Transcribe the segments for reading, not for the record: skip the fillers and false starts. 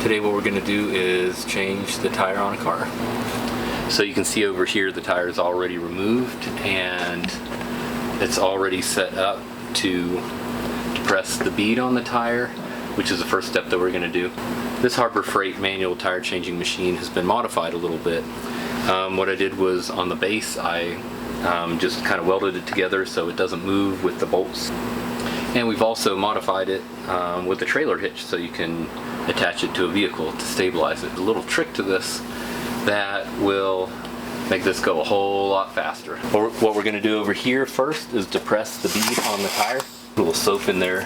Today what we're going to do is change the tire on a car. So you can see over here the tire is already removed and it's already set up to press the bead on the tire, which is the first step that we're going to do. This Harbor Freight manual tire changing machine has been modified a little bit. What I did was on the base I just kind of welded it together so it doesn't move with the bolts. And we've also modified it with a trailer hitch so you can attach it to a vehicle to stabilize it. A little trick to this that will make this go a whole lot faster. What we're going to do over here first is depress the bead on the tire. A little soap in there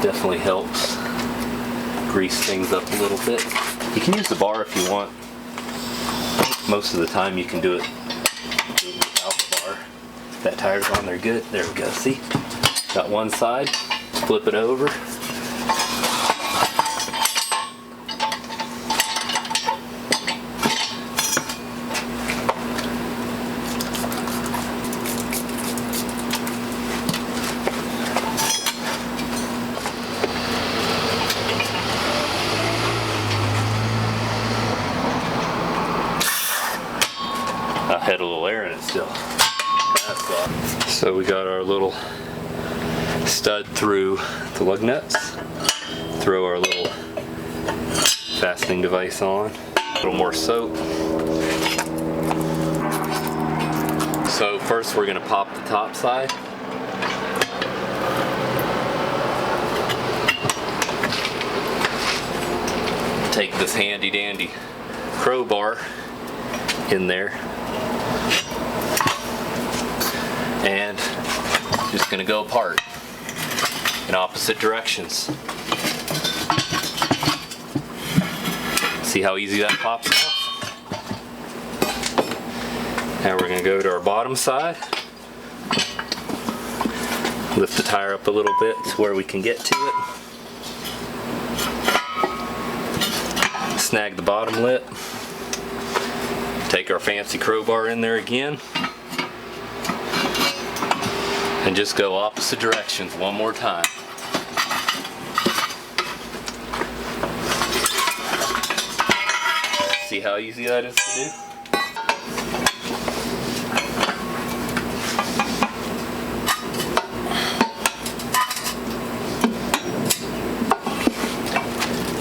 definitely helps grease things up a little bit. You can use the bar if you want. Most of the time you can do it without the bar. If that tire's on there good. There we go, see? Got one side, flip it over. I had a little air in it still. So we got our little stud through the lug nuts. Throw our little fastening device on. A little more soap. So first we're going to pop the top side. Take this handy dandy crowbar in there and just going to go apart in opposite directions. See how easy that pops off? Now we're going to go to our bottom side, lift the tire up a little bit to where we can get to it, snag the bottom lip, take our fancy crowbar in there again, and just go opposite directions one more time. See how easy that is to do?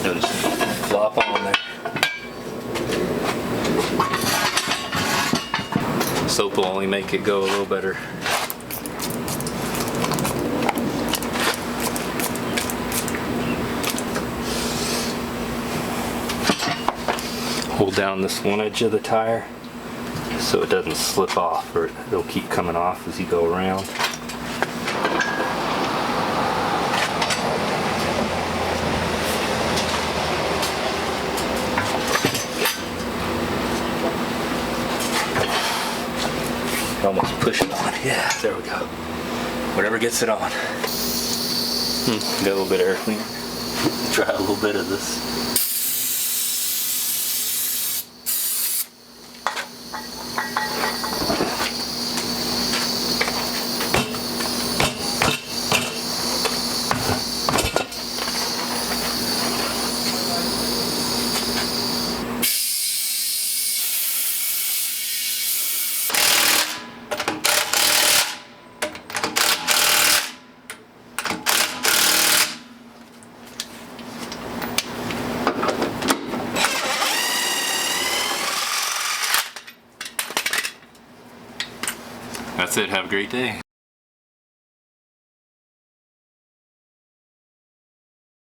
It'll just flop on there. Soap will only make it go a little better. Hold down this one edge of the tire so it doesn't slip off, or it'll keep coming off as you go around. Almost push it on. Yeah, there we go. Whatever gets it on. Got a little bit of air cleaner. Try a little bit of this. That's it. Have a great day.